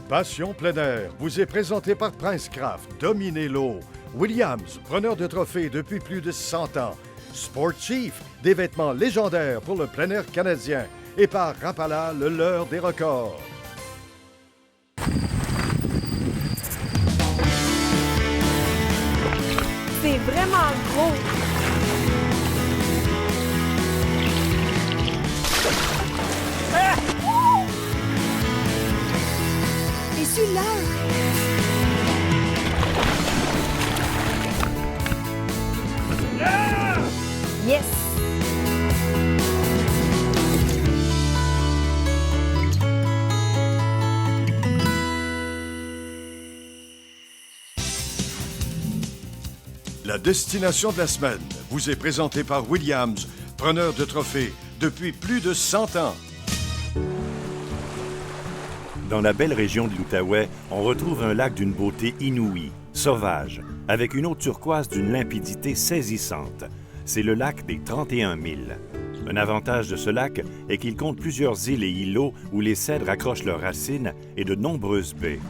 Passion plein air vous est présenté par Prince Craft, dominez l'eau. Williams, preneur de trophées depuis plus de 100 ans. Sport Chief, des vêtements légendaires pour le plein air canadien. Et par Rapala, le leurre des records. C'est vraiment gros. Ah! Et celui-là? Ah! Yes! La destination de la semaine vous est présentée par Williams, preneur de trophées depuis plus de 100 ans. Dans la belle région de l'Outaouais, on retrouve un lac d'une beauté inouïe, sauvage, avec une eau turquoise d'une limpidité saisissante. C'est le lac des 31 000. Un avantage de ce lac est qu'il compte plusieurs îles et îlots où les cèdres accrochent leurs racines et de nombreuses baies.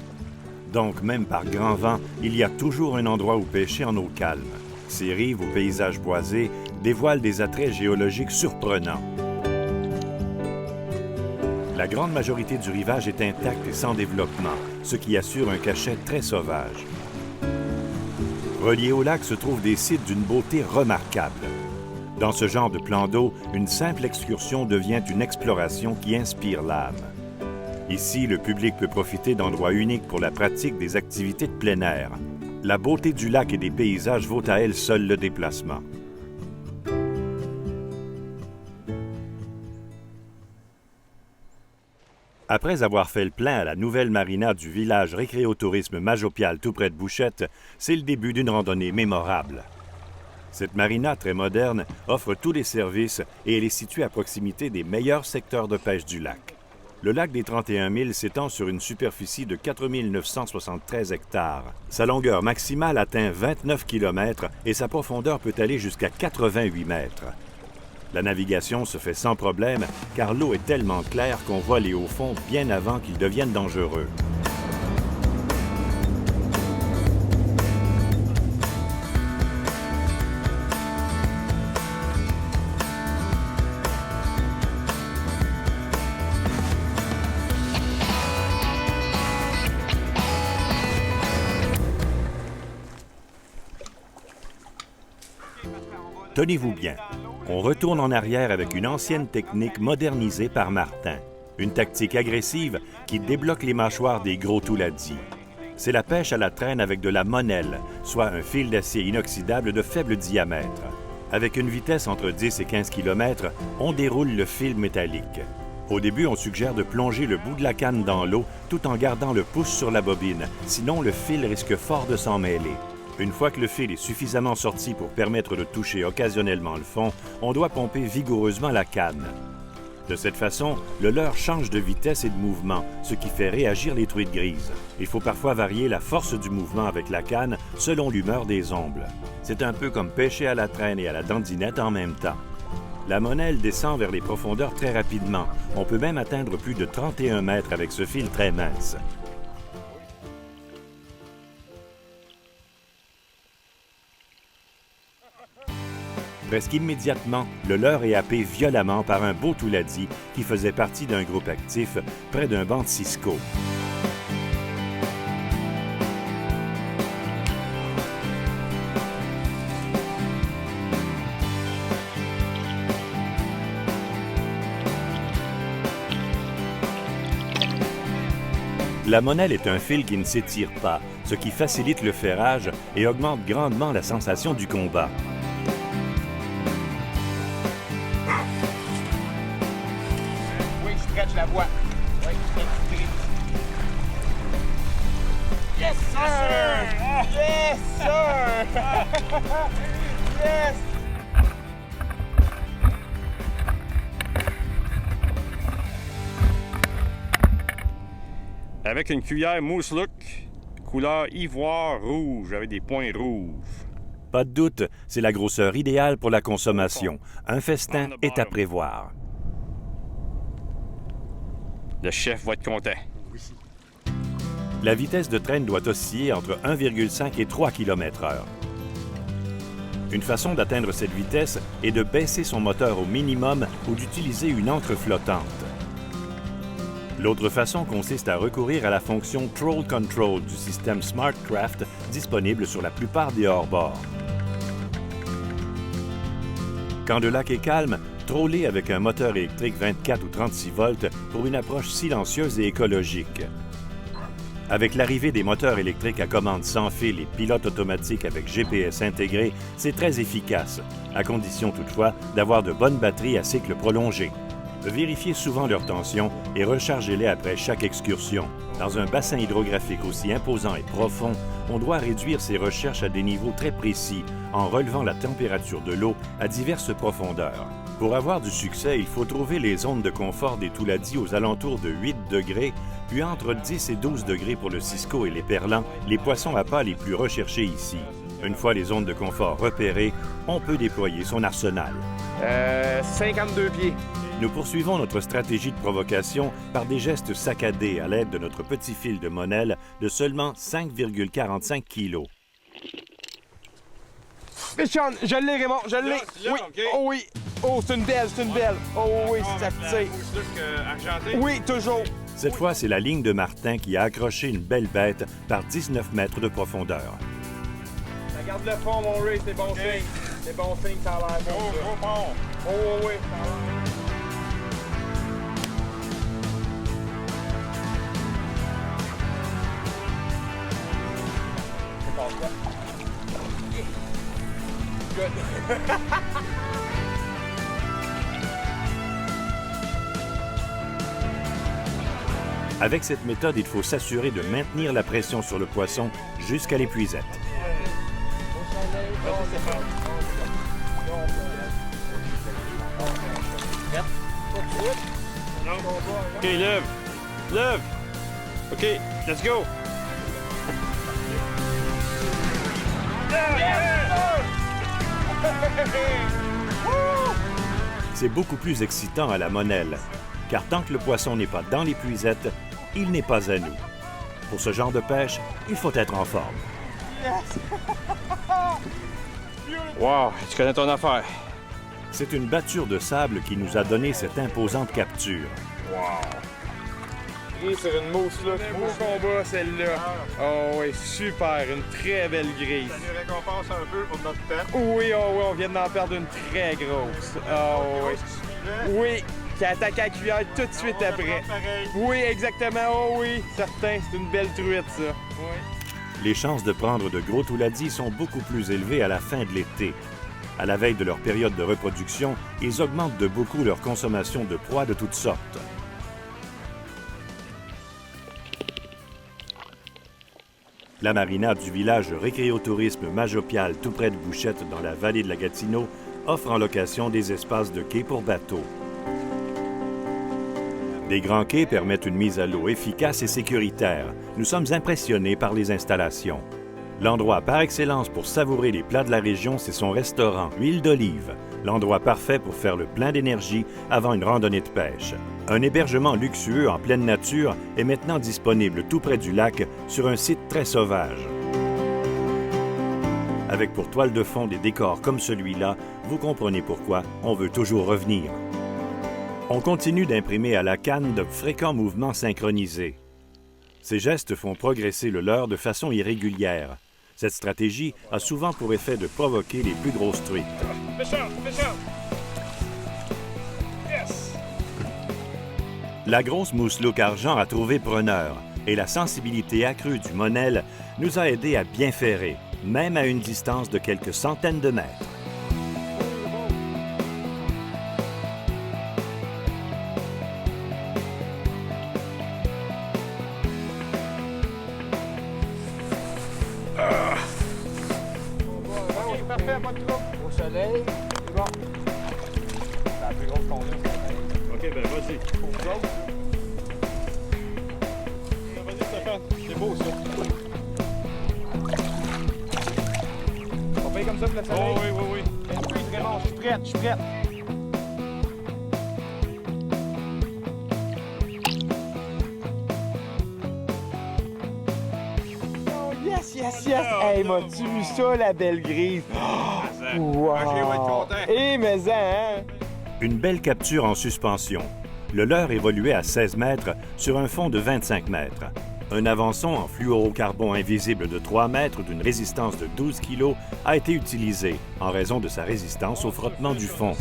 Donc, même par grand vent, il y a toujours un endroit où pêcher en eau calme. Ces rives aux paysages boisés dévoilent des attraits géologiques surprenants. La grande majorité du rivage est intacte et sans développement, ce qui assure un cachet très sauvage. Reliés au lac se trouvent des sites d'une beauté remarquable. Dans ce genre de plan d'eau, une simple excursion devient une exploration qui inspire l'âme. Ici, le public peut profiter d'endroits uniques pour la pratique des activités de plein air. La beauté du lac et des paysages vaut à elle seule le déplacement. Après avoir fait le plein à la nouvelle marina du village récréotourisme Majopial tout près de Bouchette, c'est le début d'une randonnée mémorable. Cette marina, très moderne, offre tous les services et elle est située à proximité des meilleurs secteurs de pêche du lac. Le lac des 31 000 s'étend sur une superficie de 4 973 hectares. Sa longueur maximale atteint 29 km et sa profondeur peut aller jusqu'à 88 mètres. La navigation se fait sans problème car l'eau est tellement claire qu'on voit les hauts fonds bien avant qu'ils deviennent dangereux. Tenez-vous bien, on retourne en arrière avec une ancienne technique modernisée par Martin. Une tactique agressive qui débloque les mâchoires des gros touladis. C'est la pêche à la traîne avec de la monelle, soit un fil d'acier inoxydable de faible diamètre. Avec une vitesse entre 10 et 15 km, on déroule le fil métallique. Au début, on suggère de plonger le bout de la canne dans l'eau tout en gardant le pouce sur la bobine, sinon le fil risque fort de s'en mêler. Une fois que le fil est suffisamment sorti pour permettre de toucher occasionnellement le fond, on doit pomper vigoureusement la canne. De cette façon, le leurre change de vitesse et de mouvement, ce qui fait réagir les truites grises. Il faut parfois varier la force du mouvement avec la canne selon l'humeur des ongles. C'est un peu comme pêcher à la traîne et à la dandinette en même temps. La monelle descend vers les profondeurs très rapidement. On peut même atteindre plus de 31 mètres avec ce fil très mince. Presque immédiatement, le leurre est happé violemment par un beau touladi qui faisait partie d'un groupe actif près d'un banc de Cisco. La monelle est un fil qui ne s'étire pas, ce qui facilite le ferrage et augmente grandement la sensation du combat. La voix. Oui, yes, sir! Yes, sir! Yes! Avec une cuillère mousse look, couleur ivoire rouge avec des points rouges. Pas de doute, c'est la grosseur idéale pour la consommation. Un festin est à prévoir. Le chef va être content. Oui. La vitesse de traîne doit osciller entre 1,5 et 3 km/h. Une façon d'atteindre cette vitesse est de baisser son moteur au minimum ou d'utiliser une ancre flottante. L'autre façon consiste à recourir à la fonction Troll Control du système SmartCraft disponible sur la plupart des hors-bords. Quand le lac est calme, troller avec un moteur électrique 24 ou 36 volts pour une approche silencieuse et écologique. Avec l'arrivée des moteurs électriques à commande sans fil et pilote automatique avec GPS intégré, c'est très efficace, à condition toutefois d'avoir de bonnes batteries à cycle prolongé. Vérifiez souvent leur tension et rechargez-les après chaque excursion. Dans un bassin hydrographique aussi imposant et profond, on doit réduire ses recherches à des niveaux très précis en relevant la température de l'eau à diverses profondeurs. Pour avoir du succès, il faut trouver les zones de confort des Touladi aux alentours de 8 degrés, puis entre 10 et 12 degrés pour le cisco et les perlans, les poissons à pas les plus recherchés ici. Une fois les zones de confort repérées, on peut déployer son arsenal. 52 pieds. Nous poursuivons notre stratégie de provocation par des gestes saccadés à l'aide de notre petit fil de Monel de seulement 5,45 kg. Sean, je l'ai, Raymond, je l'ai. Oui, okay. oh oui. Oh, c'est une belle, c'est une belle. Oh oui, c'est actif. Argenté? Oui, toujours. Cette fois, c'est la ligne de Martin qui a accroché une belle bête par 19 mètres de profondeur. Regarde le fond, mon Ray, c'est bon signe. C'est bon signe, ça a l'air bon. Gros pont. Oh oui, ça a l'air. Avec cette méthode, il faut s'assurer de maintenir la pression sur le poisson jusqu'à l'épuisette. OK, lève. Lève. OK, let's go. C'est beaucoup plus excitant à la Monel, car tant que le poisson n'est pas dans l'épuisette, il n'est pas à nous. Pour ce genre de pêche, il faut être en forme. Wow, tu connais ton affaire. C'est une batture de sable qui nous a donné cette imposante capture. Grille sur une mousse, là. Beau combat, celle-là. Oh oui, super. Une très belle grille. Ça nous récompense un peu pour notre perte. Oui, oh oui, on vient d'en perdre une très grosse. Oh oui. Oui, qui attaque à la cuillère tout de suite après. Oui, exactement. Oh oui, certain. C'est une belle truite, ça. Oui. Les chances de prendre de gros Touladi sont beaucoup plus élevées à la fin de l'été. À la veille de leur période de reproduction, ils augmentent de beaucoup leur consommation de proies de toutes sortes. La marina du village récréotourisme Majopial, tout près de Bouchette, dans la vallée de la Gatineau, offre en location des espaces de quai pour bateaux. Des grands quais permettent une mise à l'eau efficace et sécuritaire. Nous sommes impressionnés par les installations. L'endroit par excellence pour savourer les plats de la région, c'est son restaurant Huile d'Olive, l'endroit parfait pour faire le plein d'énergie avant une randonnée de pêche. Un hébergement luxueux en pleine nature est maintenant disponible tout près du lac sur un site très sauvage. Avec pour toile de fond des décors comme celui-là, vous comprenez pourquoi on veut toujours revenir. On continue d'imprimer à la canne de fréquents mouvements synchronisés. Ces gestes font progresser le leurre de façon irrégulière. Cette stratégie a souvent pour effet de provoquer les plus grosses truites. Yes! La grosse mousselouque argent a trouvé preneur et la sensibilité accrue du Monel nous a aidés à bien ferrer, même à une distance de quelques centaines de mètres. Parfait, pas de trouble. Au soleil, c'est bon. C'est la plus grosse qu'on a. OK, ben vas-y. Pour vous autres. Vas-y, Stéphane. C'est beau, ça. On paye comme ça pour le soleil? Oh oui, oui, oui. Oui, vraiment, je suis prête, je suis prête. yes, yes! Hey, m'as-tu vu ça, la belle grise? Oh, wow! Eh, mais hein? Une belle capture en suspension. Le leurre évoluait à 16 mètres sur un fond de 25 mètres. Un avançon en fluorocarbon invisible de 3 mètres d'une résistance de 12 kg a été utilisé en raison de sa résistance au frottement du fond.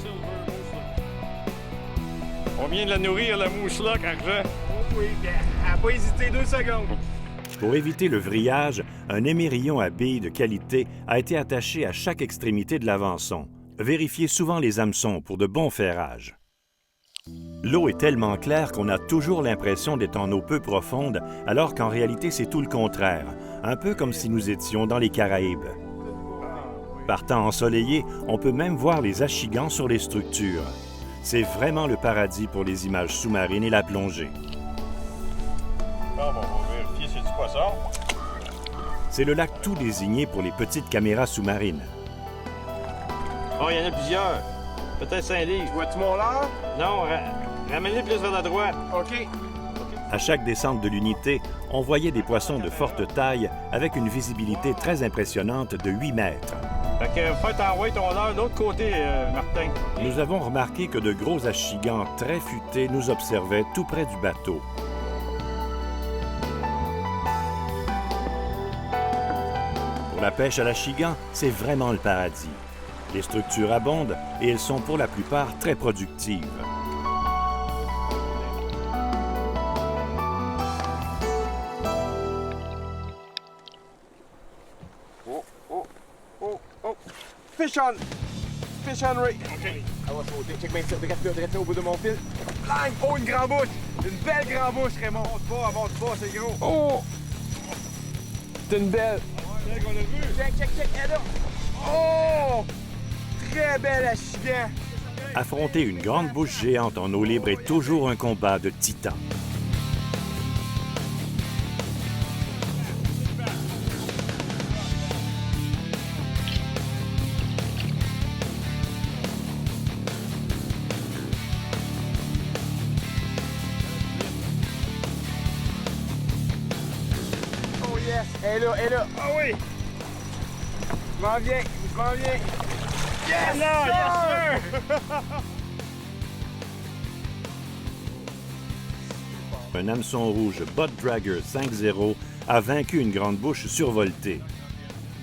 On vient de la nourrir, la mouche-là, Argent. Oui, bien, elle n'a pas hésité 2 secondes. Pour éviter le vrillage, un émerillon à billes de qualité a été attaché à chaque extrémité de l'avançon. Vérifiez souvent les hameçons pour de bons ferrages. L'eau est tellement claire qu'on a toujours l'impression d'être en eau peu profonde, alors qu'en réalité c'est tout le contraire, un peu comme si nous étions dans les Caraïbes. Par temps ensoleillé, on peut même voir les achigans sur les structures. C'est vraiment le paradis pour les images sous-marines et la plongée. Bon, on va vérifier si c'est du poisson. C'est le lac tout désigné pour les petites caméras sous-marines. Oh, il y en a plusieurs. Peut-être 5 livres. Vois-tu mon leurre? Non, ramène-les plus vers la droite. OK. À chaque descente de l'unité, on voyait des poissons de forte taille avec une visibilité très impressionnante de 8 mètres. Fait que fais t'envoyer ton leurre de l'autre côté, Martin. Nous avons remarqué que de gros achigans très futés nous observaient tout près du bateau. Pour la pêche à l'achigan, c'est vraiment le paradis. Les structures abondent et elles sont pour la plupart très productives. Fish on! Fish on, Ray! OK. Ah ouais, faut check bien ça. Regarde au bout de mon fil. Bang! Oh, une grande bouche! Une belle grande bouche, Raymond! Monte pas, c'est gros! Oh! C'est une belle! Celle qu'on a vue. Check, elle est là! Oh! Très belle achigan! Affronter une grande bouche géante en eau libre est toujours un combat de titans. Oh yes! Elle est là! Ah oui! Je m'en viens! Yes! Là, sir! yes, sir! Un hameçon rouge Bud Dragger 5.0 a vaincu une grande bouche survoltée.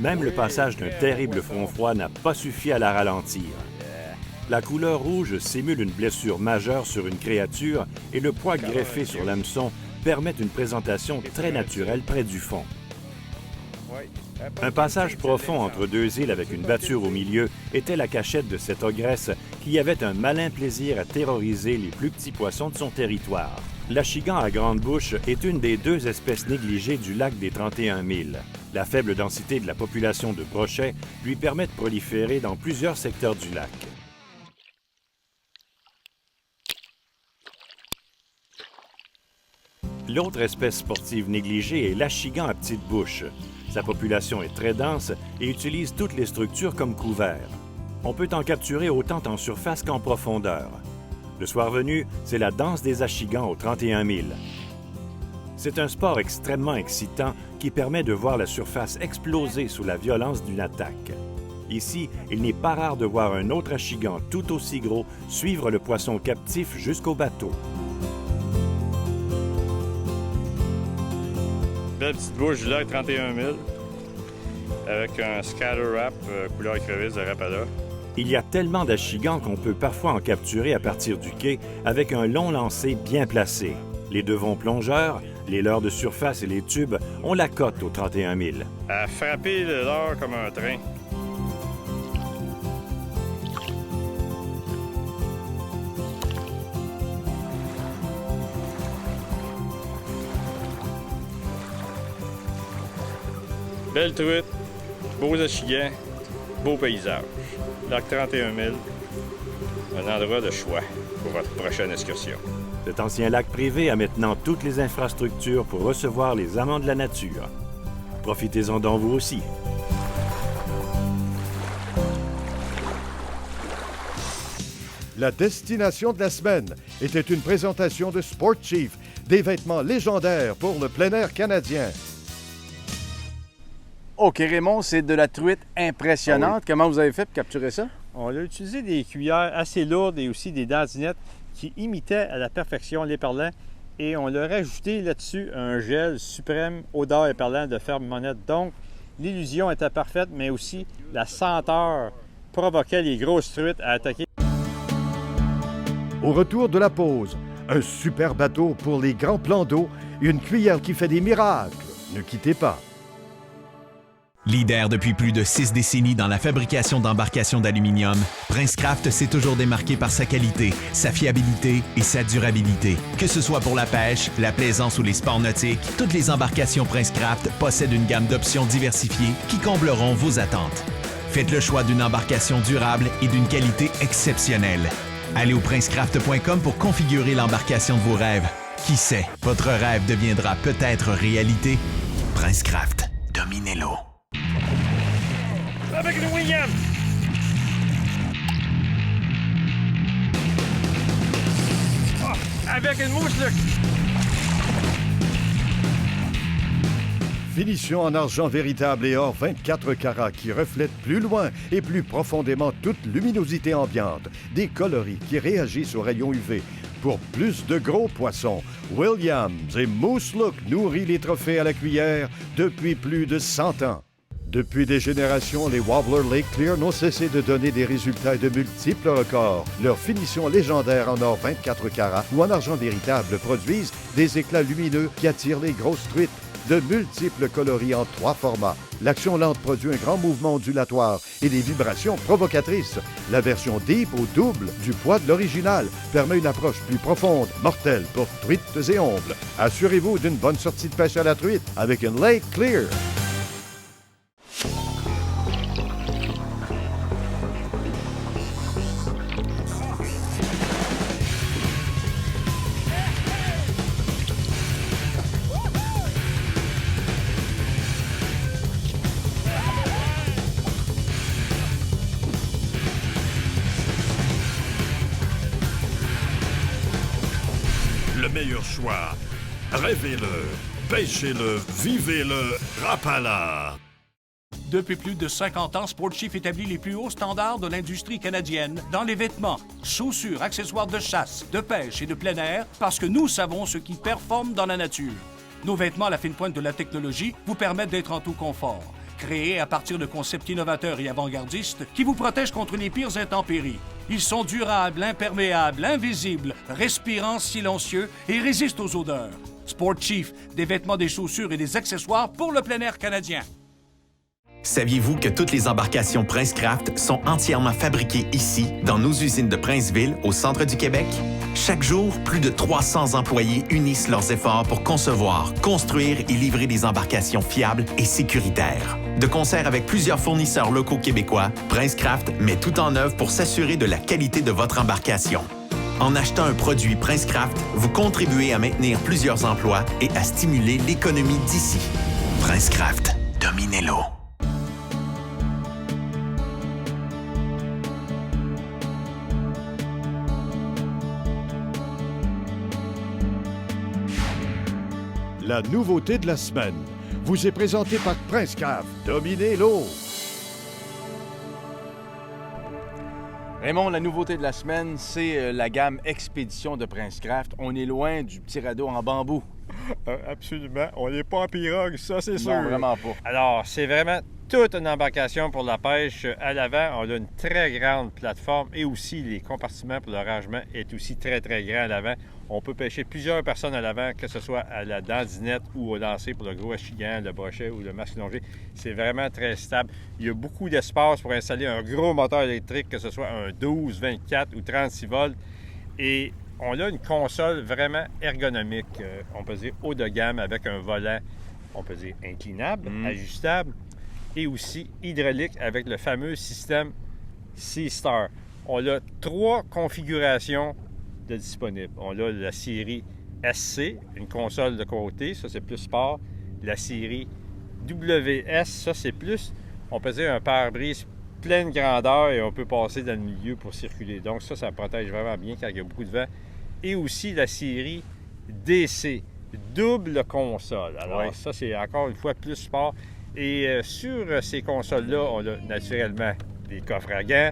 Même le passage d'un terrible front froid n'a pas suffi à la ralentir. La couleur rouge simule une blessure majeure sur une créature et le poids greffé sur l'hameçon permet une présentation très naturelle près du fond. Un passage profond entre deux îles avec une batture au milieu était la cachette de cette ogresse qui avait un malin plaisir à terroriser les plus petits poissons de son territoire. L'achigan à grande bouche est une des 2 espèces négligées du lac des 31 000. La faible densité de la population de brochets lui permet de proliférer dans plusieurs secteurs du lac. L'autre espèce sportive négligée est l'achigan à petite bouche. Sa population est très dense et utilise toutes les structures comme couvert. On peut en capturer autant en surface qu'en profondeur. Le soir venu, c'est la danse des achigans aux 31 000. C'est un sport extrêmement excitant qui permet de voir la surface exploser sous la violence d'une attaque. Ici, il n'est pas rare de voir un autre achigan tout aussi gros suivre le poisson captif jusqu'au bateau. Belle petite bouche du lac 31 000 avec un scatter wrap couleur écrevisse de Rapala. Il y a tellement d'achigans qu'on peut parfois en capturer à partir du quai avec un long lancer bien placé. Les devons plongeurs, les leurres de surface et les tubes ont la cote aux 31 000. À frapper le leurre comme un train. Belle truite, beaux achigans, beau paysage. Lac 31 000, un endroit de choix pour votre prochaine excursion. Cet ancien lac privé a maintenant toutes les infrastructures pour recevoir les amants de la nature. Profitez-en donc vous aussi. La destination de la semaine était une présentation de Sport Chief, des vêtements légendaires pour le plein air canadien. OK, Raymond, c'est de la truite impressionnante. Comment vous avez fait pour capturer ça? On a utilisé des cuillères assez lourdes et aussi des dandinettes qui imitaient à la perfection l'éperlan. Et on leur a ajouté là-dessus un gel suprême odeur éperlan de ferme monette. Donc, l'illusion était parfaite, mais aussi la senteur provoquait les grosses truites à attaquer. Au retour de la pause, un super bateau pour les grands plans d'eau et une cuillère qui fait des miracles. Ne quittez pas. Leader depuis plus de 6 décennies dans la fabrication d'embarcations d'aluminium, Princecraft s'est toujours démarqué par sa qualité, sa fiabilité et sa durabilité. Que ce soit pour la pêche, la plaisance ou les sports nautiques, toutes les embarcations Princecraft possèdent une gamme d'options diversifiées qui combleront vos attentes. Faites le choix d'une embarcation durable et d'une qualité exceptionnelle. Allez au princecraft.com pour configurer l'embarcation de vos rêves. Qui sait, votre rêve deviendra peut-être réalité. Princecraft, dominez l'eau. Avec le William! Avec une mouche, là! Finition en argent véritable et or 24 carats qui reflète plus loin et plus profondément toute luminosité ambiante. Des coloris qui réagissent aux rayons UV. Pour plus de gros poissons, Williams et Moose Look nourrit les trophées à la cuillère depuis plus de 100 ans. Depuis des générations, les Wobbler Lake Clear n'ont cessé de donner des résultats et de multiples records. Leurs finitions légendaires en or 24 carats ou en argent véritable produisent des éclats lumineux qui attirent les grosses truites. De multiples coloris en 3 formats. L'action lente produit un grand mouvement ondulatoire et des vibrations provocatrices. La version Deep au double du poids de l'original permet une approche plus profonde, mortelle pour truites et ombles. Assurez-vous d'une bonne sortie de pêche à la truite avec une Lake Clear. Le meilleur choix. Rêvez-le, pêchez-le, vivez-le, Rapala. Depuis plus de 50 ans, Sportchief établit les plus hauts standards de l'industrie canadienne dans les vêtements, chaussures, accessoires de chasse, de pêche et de plein air parce que nous savons ce qui performe dans la nature. Nos vêtements à la fine pointe de la technologie vous permettent d'être en tout confort. Créés à partir de concepts innovateurs et avant-gardistes qui vous protègent contre les pires intempéries. Ils sont durables, imperméables, invisibles, respirants, silencieux et résistent aux odeurs. Sportchief, des vêtements, des chaussures et des accessoires pour le plein air canadien. Saviez-vous que toutes les embarcations Princecraft sont entièrement fabriquées ici, dans nos usines de Princeville, au centre du Québec? Chaque jour, plus de 300 employés unissent leurs efforts pour concevoir, construire et livrer des embarcations fiables et sécuritaires. De concert avec plusieurs fournisseurs locaux québécois, Princecraft met tout en œuvre pour s'assurer de la qualité de votre embarcation. En achetant un produit Princecraft, vous contribuez à maintenir plusieurs emplois et à stimuler l'économie d'ici. Princecraft, dominez l'eau. La nouveauté de la semaine vous est présentée par Princecraft. Dominez l'eau. Raymond, la nouveauté de la semaine, c'est la gamme Expédition de Princecraft. On est loin du petit radeau en bambou. Absolument. On n'est pas en pirogue, ça, c'est sûr. Non, vraiment pas. Alors, c'est vraiment toute une embarcation pour la pêche. À l'avant, on a une très grande plateforme et aussi les compartiments pour le rangement est aussi très, très grand à l'avant. On peut pêcher plusieurs personnes à l'avant, que ce soit à la dandinette ou au lancer pour le gros achigan, le brochet ou le masque longé. C'est vraiment très stable. Il y a beaucoup d'espace pour installer un gros moteur électrique, que ce soit un 12, 24 ou 36 volts. Et on a une console vraiment ergonomique, on peut dire haut de gamme, avec un volant, on peut dire inclinable, ajustable, et aussi hydraulique avec le fameux système Seastar. On a 3 configurations de disponibles. On a la série SC, une console de côté, ça c'est plus sport. La série WS, ça c'est plus, on peut dire un pare-brise pleine grandeur et on peut passer dans le milieu pour circuler. Donc ça protège vraiment bien quand il y a beaucoup de vent. Et aussi la série DC, double console. Alors ça, c'est encore une fois plus sport. Et sur ces consoles-là, on a naturellement des coffres à gants,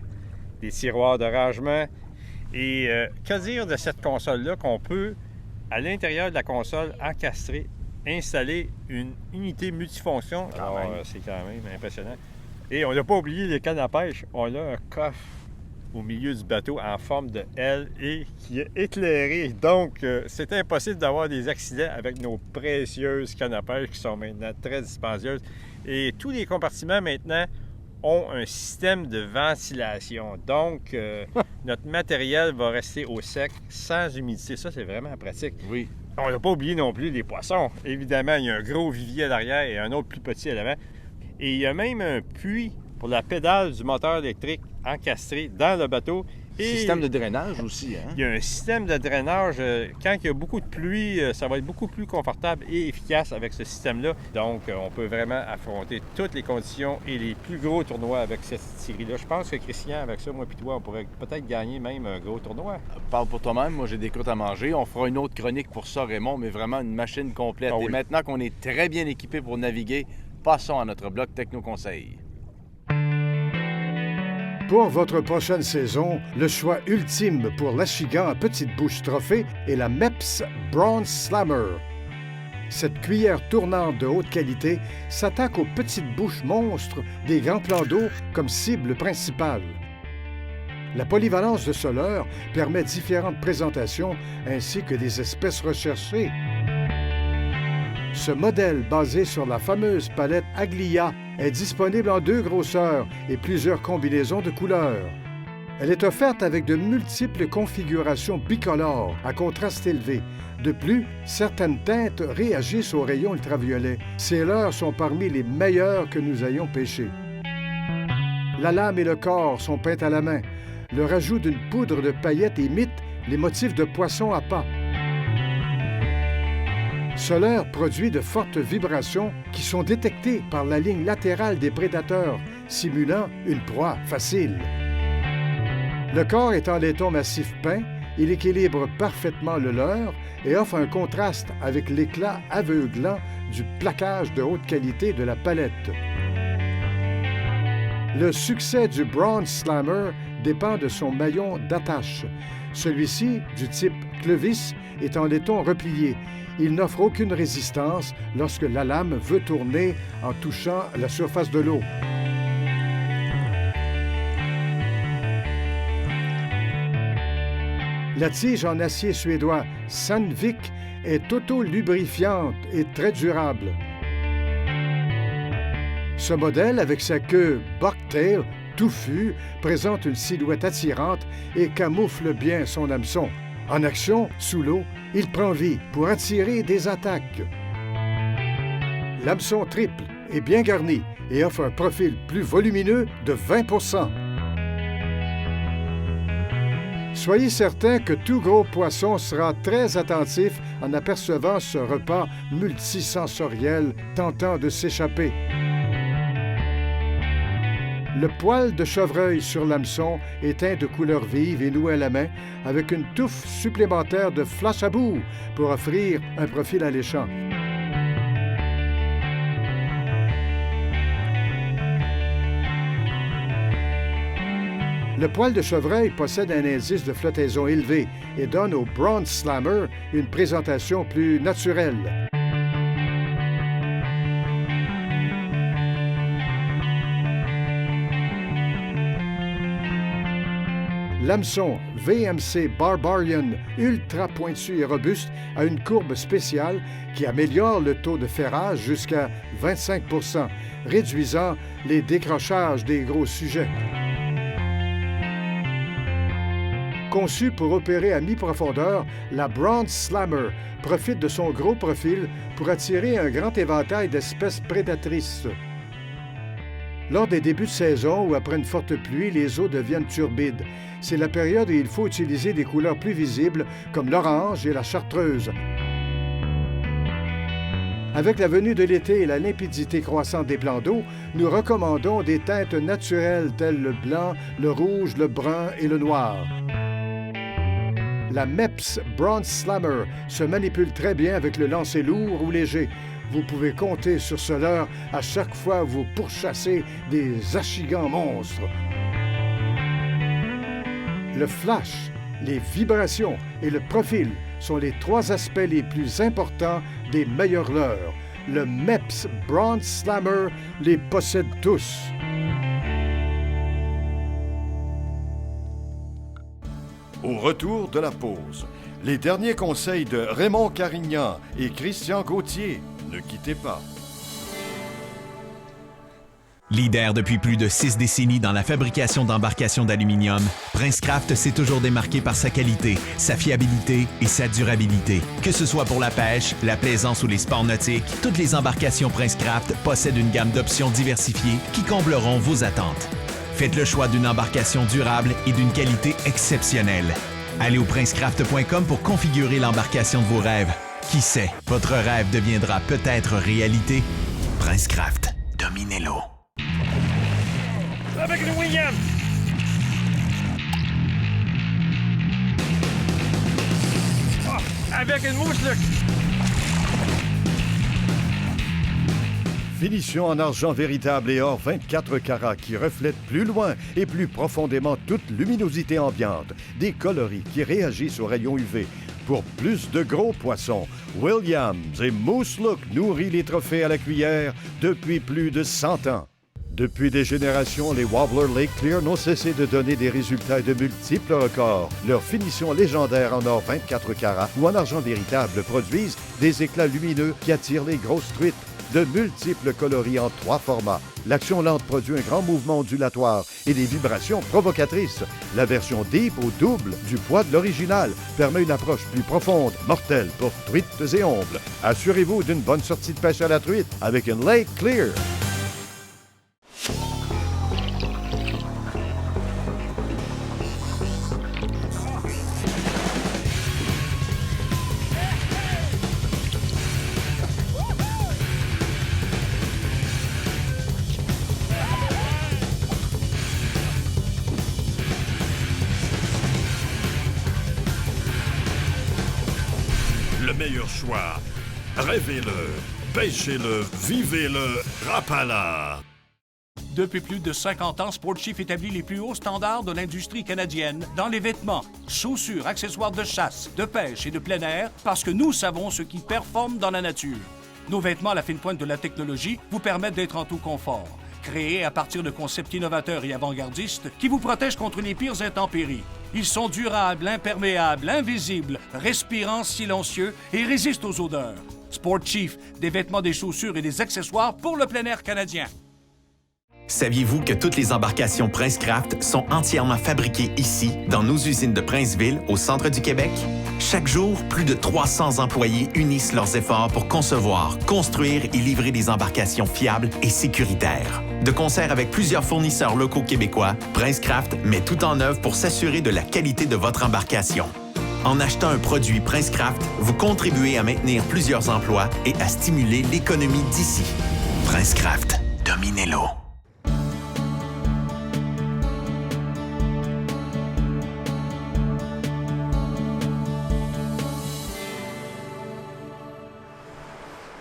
des tiroirs de rangement. Et que dire de cette console-là qu'on peut, à l'intérieur de la console, encastrer, installer une unité multifonction. Alors, c'est quand même impressionnant. Et on n'a pas oublié les cannes à pêche. On a un coffre au milieu du bateau en forme de L et qui est éclairé. Donc, c'est impossible d'avoir des accidents avec nos précieuses cannes à pêche qui sont maintenant très dispendieuses. Et tous les compartiments maintenant ont un système de ventilation. Donc, notre matériel va rester au sec sans humidité. Ça, c'est vraiment pratique. Oui. On n'a pas oublié non plus les poissons. Évidemment, il y a un gros vivier à l'arrière et un autre plus petit à l'avant. Et il y a même un puits pour la pédale du moteur électrique encastré dans le bateau. Et système de drainage aussi, hein? Il y a un système de drainage. Quand il y a beaucoup de pluie, ça va être beaucoup plus confortable et efficace avec ce système-là. Donc, on peut vraiment affronter toutes les conditions et les plus gros tournois avec cette série-là. Je pense que, Christian, avec ça, moi et toi, on pourrait peut-être gagner même un gros tournoi. Parle pour toi-même, moi j'ai des croûtes à manger. On fera une autre chronique pour ça, Raymond, mais vraiment une machine complète. Ah oui. Et maintenant qu'on est très bien équipé pour naviguer, passons à notre bloc Techno-Conseil. Pour votre prochaine saison, le choix ultime pour l'Achigan à petite bouche trophée est la Mepps Bronze Slammer. Cette cuillère tournante de haute qualité s'attaque aux petites bouches monstres des grands plans d'eau comme cible principale. La polyvalence de ce leurre permet différentes présentations ainsi que des espèces recherchées. Ce modèle, basé sur la fameuse palette Aglia, est disponible en 2 grosseurs et plusieurs combinaisons de couleurs. Elle est offerte avec de multiples configurations bicolores à contraste élevé. De plus, certaines teintes réagissent aux rayons ultraviolets. Ces leurres sont parmi les meilleurs que nous ayons pêchés. La lame et le corps sont peints à la main. Le rajout d'une poudre de paillettes imite les motifs de poissons à pas. Ce leurre produit de fortes vibrations qui sont détectées par la ligne latérale des prédateurs, simulant une proie facile. Le corps est en laiton massif peint, il équilibre parfaitement le leurre et offre un contraste avec l'éclat aveuglant du plaquage de haute qualité de la palette. Le succès du Bronze Slammer dépend de son maillon d'attache. Celui-ci, du type Clovis, est en laiton replié. Il n'offre aucune résistance lorsque la lame veut tourner en touchant la surface de l'eau. La tige en acier suédois Sandvik est auto-lubrifiante et très durable. Ce modèle, avec sa queue bucktail touffue, présente une silhouette attirante et camoufle bien son hameçon. En action, sous l'eau, il prend vie pour attirer des attaques. L'hameçon triple est bien garni et offre un profil plus volumineux de 20 %. Soyez certain que tout gros poisson sera très attentif en apercevant ce repas multisensoriel tentant de s'échapper. Le poil de chevreuil sur l'hameçon est teint de couleur vive et noué à la main avec une touffe supplémentaire de flash à bout pour offrir un profil alléchant. Le poil de chevreuil possède un indice de flottaison élevé et donne au Bronze Slammer une présentation plus naturelle. L'hameçon VMC Barbarian, ultra pointu et robuste, a une courbe spéciale qui améliore le taux de ferrage jusqu'à 25 %, réduisant les décrochages des gros sujets. Conçue pour opérer à mi-profondeur, la Bronze Slammer profite de son gros profil pour attirer un grand éventail d'espèces prédatrices. Lors des débuts de saison ou après une forte pluie, les eaux deviennent turbides. C'est la période où il faut utiliser des couleurs plus visibles comme l'orange et la chartreuse. Avec la venue de l'été et la limpidité croissante des plans d'eau, nous recommandons des teintes naturelles telles le blanc, le rouge, le brun et le noir. La Mepps Bronze Slammer se manipule très bien avec le lancer lourd ou léger. Vous pouvez compter sur ce leurre à chaque fois vous pourchassez des achigans monstres. Le flash, les vibrations et le profil sont les 3 aspects les plus importants des meilleurs leurres. Le MEPS Bronze Slammer les possède tous. Au retour de la pause, les derniers conseils de Raymond Carignan et Christian Gauthier. Ne quittez pas. Leader depuis plus de 6 décennies dans la fabrication d'embarcations d'aluminium, Princecraft s'est toujours démarqué par sa qualité, sa fiabilité et sa durabilité. Que ce soit pour la pêche, la plaisance ou les sports nautiques, toutes les embarcations Princecraft possèdent une gamme d'options diversifiées qui combleront vos attentes. Faites le choix d'une embarcation durable et d'une qualité exceptionnelle. Allez au princecraft.com pour configurer l'embarcation de vos rêves. Qui sait, votre rêve deviendra peut-être réalité. Princecraft, dominez-le. Avec le Williams! Oh, avec une mouche, là! Finition en argent véritable et or 24 carats qui reflète plus loin et plus profondément toute luminosité ambiante. Des coloris qui réagissent aux rayons UV. Pour plus de gros poissons, Williams et Moose Look nourrit les trophées à la cuillère depuis plus de 100 ans. Depuis des générations, les Wobbler Lake Clear n'ont cessé de donner des résultats et de multiples records. Leur finition légendaire en or 24 carats ou en argent véritable produisent des éclats lumineux qui attirent les grosses truites. De multiples coloris en 3 formats. L'action lente produit un grand mouvement ondulatoire et des vibrations provocatrices. La version Deep au double du poids de l'original permet une approche plus profonde, mortelle pour truites et ombles. Assurez-vous d'une bonne sortie de pêche à la truite avec une Lake Clear. Le meilleur choix. Rêvez-le, pêchez-le, vivez-le, Rapala. Depuis plus de 50 ans, Sportchief établit les plus hauts standards de l'industrie canadienne dans les vêtements, chaussures, accessoires de chasse, de pêche et de plein air parce que nous savons ce qui performe dans la nature. Nos vêtements à la fine pointe de la technologie vous permettent d'être en tout confort. Créés à partir de concepts innovateurs et avant-gardistes qui vous protègent contre les pires intempéries. Ils sont durables, imperméables, invisibles, respirants, silencieux et résistent aux odeurs. Sportchief, des vêtements, des chaussures et des accessoires pour le plein air canadien. Saviez-vous que toutes les embarcations Princecraft sont entièrement fabriquées ici, dans nos usines de Princeville, au centre du Québec? Chaque jour, plus de 300 employés unissent leurs efforts pour concevoir, construire et livrer des embarcations fiables et sécuritaires. De concert avec plusieurs fournisseurs locaux québécois, Princecraft met tout en œuvre pour s'assurer de la qualité de votre embarcation. En achetant un produit Princecraft, vous contribuez à maintenir plusieurs emplois et à stimuler l'économie d'ici. Princecraft, dominez-le.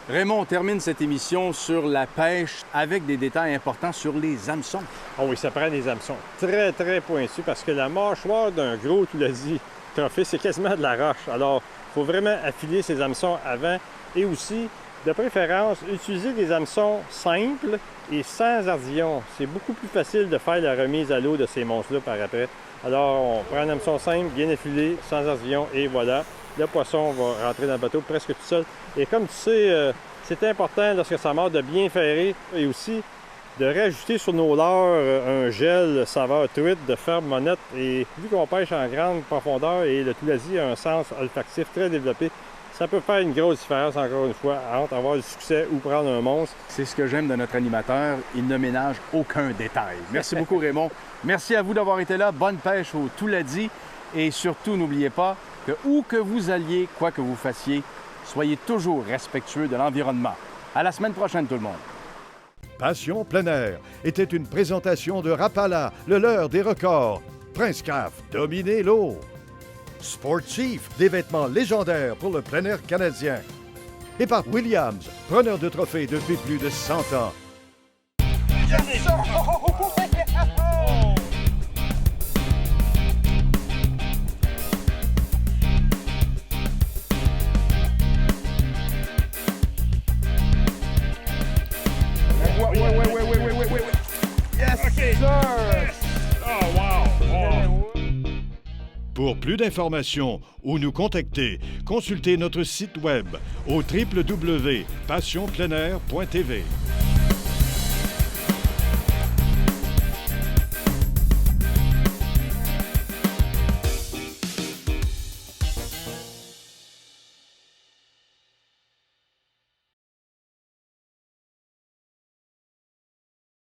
Raymond, on termine cette émission sur la pêche avec des détails importants sur les hameçons. Oh oui, ça prend des hameçons très, très pointus parce que la mâchoire d'un gros, tu l'as dit, trophée, c'est quasiment de la roche. Alors, il faut vraiment affiler ces hameçons avant et aussi, de préférence, utiliser des hameçons simples et sans ardillon. C'est beaucoup plus facile de faire la remise à l'eau de ces monstres-là par après. Alors, on prend un hameçon simple, bien affilé, sans ardillon et voilà. Le poisson va rentrer dans le bateau presque tout seul. Et comme tu sais, c'est important lorsque ça mord de bien ferrer et aussi de rajouter sur nos leurres un gel saveur truite de ferme monette. Et vu qu'on pêche en grande profondeur et le Toulasie a un sens olfactif très développé, ça peut faire une grosse différence, encore une fois, entre avoir du succès ou prendre un monstre. C'est ce que j'aime de notre animateur. Il ne ménage aucun détail. Merci beaucoup, Raymond. Merci à vous d'avoir été là. Bonne pêche au Touladi. Et surtout, n'oubliez pas que où que vous alliez, quoi que vous fassiez, soyez toujours respectueux de l'environnement. À la semaine prochaine, tout le monde. Passion plein air était une présentation de Rapala, le leurre des records. Princecraft, dominez l'eau. Sportchief, des vêtements légendaires pour le plein air canadien. et par Williams, preneur de trophées depuis plus de 100 ans. Ouais. Yes, sir! Oh, wow! Pour plus d'informations ou nous contacter, consultez notre site web au www.passionpleinair.tv.